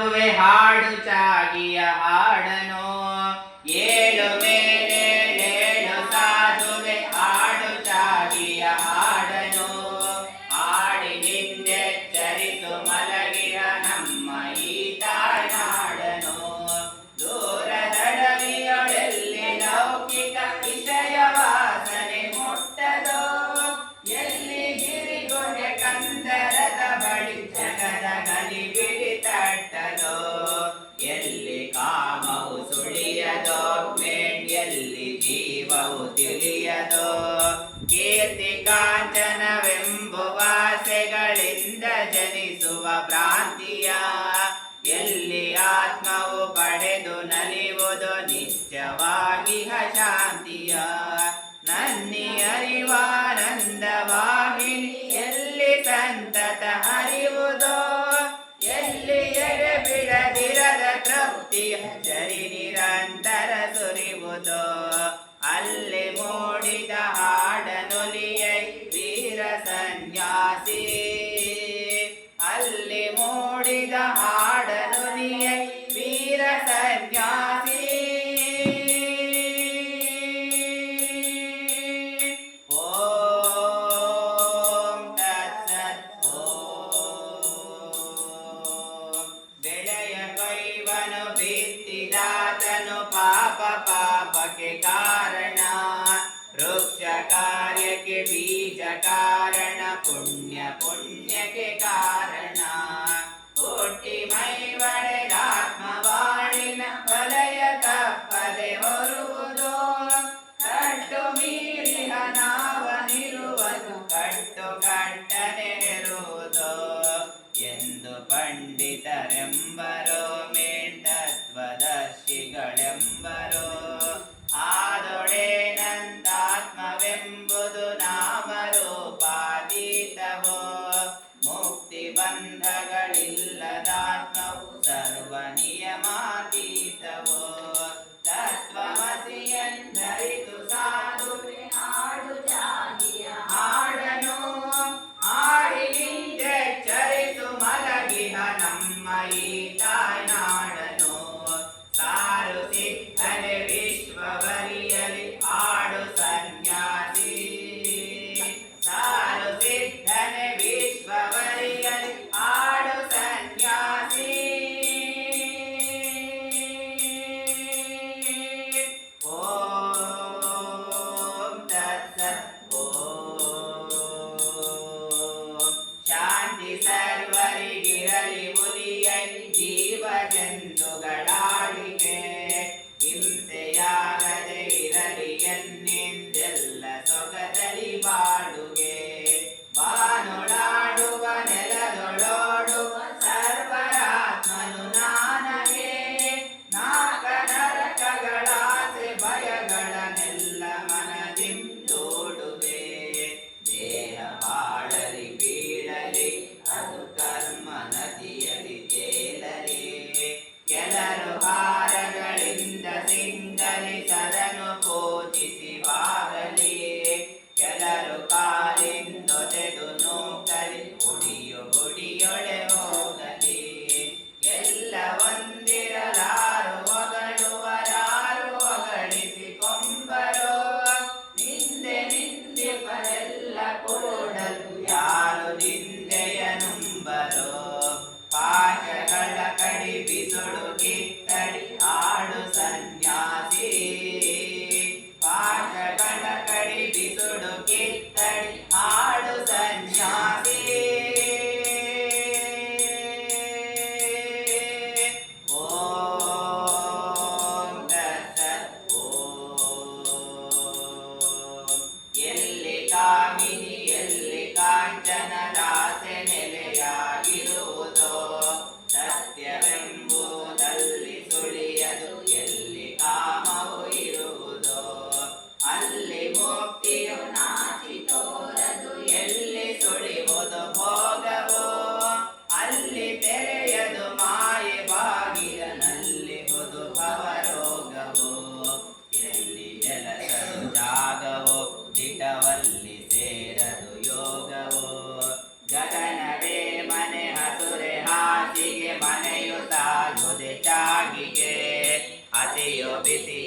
ಹಾಡು ಚಾಗಿಯ ಹಾಡನು ಏಳು ಮೇಲೇಳು ಸಾಧುವೆ ಹಾಡು ಚಾಗಿಯ ಹಾಡನು ಹಾಡಿನಿಂದೆಚ್ಚರಿಸು ಮಲಗಿಯ ನಮ್ಮ ಈ ತಾಯ್ನಾಡನು ದೂರದಡವಿಯೊಳೆಲ್ಲಿ ಲೌಕಿಕ ವಿಷಯ ವಾಸನೆ ಮುಟ್ಟದೋ ಎಲ್ಲಿ ಗಿರಿಗೊನೆ ಕಂದರದ ಬಳಿ ಜಗದ ಗಲಿಬಿಡಿ ತಟ್ಟದೋ ಎಲ್ಲಿ ಕಾಮವು ಸುಳಿಯದೋ ಎಲ್ಲಿ ಜೀವವು ತಿಳಿಯದೋ ಕೀರ್ತಿ ಕಾಂಚನವೆಂಬುವಾಸೆಗಳಿಂದ ಜನಿಸುವ ಭ್ರಾಂತಿಯ ಎಲ್ಲಿ ಆತ್ಮವು ಪಡೆದು ನಲಿಯುವುದು ನಿತ್ಯವಾಗಿ ಶಾಂತಿಯ ನನ್ನಿ ಅರಿವಾನಂದ ವಾಹಿನಿ ಎಲ್ಲಿ ಸಂತತ ಹರಿವುದೋ ಎಲ್ಲಿ ಎಡೆ ಬಿಡದಿರದ ತೃಪ್ತಿಯ ಜರಿ ನಿರಂತರ ಸುರಿವುದೋ ಅಲ್ಲಿ ಮೂಡಿದ ಹಾಡನುಲಿಯೈ ವೀರ ಸನ್ಯಾಸಿ ಅಲ್ಲಿ ಮೂಡಿದ ಹಾಡನುಲಿಯೈ ವೀರ ಸನ್ಯಾಸಿ ಓಂ ತತ್ಸತ್ ಬೆಳೆಯ ಕೈವನು ಬಿತ್ತಿದಾತನು ಪಾಪ ಪಾಪಕ್ಕೆ ಕಾರಣ ವೃಕ್ಷ ಕಾರ್ಯಕ್ಕೆ ಬೀಜ ಕಾರಣ ಪುಣ್ಯ ಪುಣ್ಯಕ್ಕೆ ಕಾರಣ ಹುಟ್ಟಿ ಮೈ ಒಡೆದಾತ್ಮವಾಣಿನ ಬಲಯ ತಪ್ಪದೆ ಹೊರುವುದೋ ಕಟ್ಟು ಮೀರಿಹ ನಾವನಿರುವುದು ಕಟ್ಟು ಕಟ್ಟನೆ ಇರುವುದೋ ಎಂದು ಪಂಡಿತರೆಂಬರೋ ಮೇಂತತ್ವದರ್ಶಿಗಳೆಂಬರೋ ಆದೊಡೇನಂತಾತ್ಮವೆಂಬುದು ನಾಮರೂಪಾತೀತವೋ ಮುಕ್ತಿ ಬಂಧಗಳಿಲ್ಲದಾತ್ಮವು ಸರ್ವ ನಿಯಮಾತೀತವೋ ತತ್ವಮಸಿ ಎಂದರಿತು ಸಾಧುವೆ ಹಾಡು ಜಾಗಿಯ ಹಾಡನು ಹಾಡಿನಿಂದೆಚ್ಚರಿಸು ಮಲಗಿಹ ನಮ್ಮ ಈ ತಾಯ್ನಾಡನು ಸಾರು ಸಿದ್ಧನೆ ವಿಶ್ವವರಿಯಲಿ ಆಡು ಸನ್ಯಾಸಿ ಸಾರು ಸಿದ್ಧನೆ ವಿಶ್ವವರಿಯಲಿ ಆಡು ಸನ್ಯಾಸಿ ಓಂ ತತ್ಸತ್ ಶಾಂತಿ ಸರ್ವರಿಗಿರಲಿ ಮುಲಿಯೈ ಜೀವ ಜಂತುಗಳಾಳಿಗೆ ಹಿಂಸೆಯಾಗದೆ ಇರಲಿ ಎನ್ನಿಂದೆಲ್ಲ ಸೊಗದಲ್ಲಿ ಬಾಡುಗೆ ಬಾನೊಡಾಡುವ ನೆಲದೊಳೋಡುವ ಸರ್ವರಾತ್ಮನು ನಾನಗೆ ನಾಕ ನರಕಗಳಾಸೆ ಭಯಗಳನ್ನೆಲ್ಲ ಮನದಿಂದೋಡುವೆ ದೇಹ ಬಾಳಲಿ ಬೀಳಲಿ ಅದು ಕರ್ಮ ನದಿಯಲಿ ತೇಲಲಿ ಕೆಲರು ಹಾರಗಳಿಂದ ಸಿಂಗರಿಸರನು ಪೂಜಿಸಿ ಬಾಗಲಿ ಕೆಲರು ಕಾಲಿಂದೊತೆದು ನೂಕಲಿ ಹುಡಿಯು ಹುಡಿಯೊಳೆ ಹೋಗಲಿ ಎಲ್ಲ ಒಂದಿರಲಾರು ಹೊಗಳುವರಾರು ಹೊಗಳಿಸಿಕೊಂಬರೋ ನಿಂದೆ ನಿಂದಿಪರೆಲ್ಲ ಕೂಡಲು ಯಾರು ನಿಂದೆಯ ನುಂಬರೋ ಪಾಶಗಳ ಕಡಿ ಬಿಸುಡು ಕಿತ್ತಡಿ ಆಡು ಸನ್ಯಾಸಿ ಪಾಶಗಳ ಕಡಿ ಬಿಸುಡು ಕಿತ್ತಡಿ ಆಡು ಸನ್ಯಾಸಿ ಓಂ ತತ್ಸತ್ ಎಲ್ಲಿ ಕಾಮಿನಿ ಎಲ್ಲಿ ಕಾಂಚನ ದಾಸೆ ನೆಲೆಯಾಗಿರುವುದೋ ಸತ್ಯವೆಂಬುದಲ್ಲಿ ಹೆಚ್ಚಾಗಿಗೆ ಹಸಿಯು ಬಿಸಿ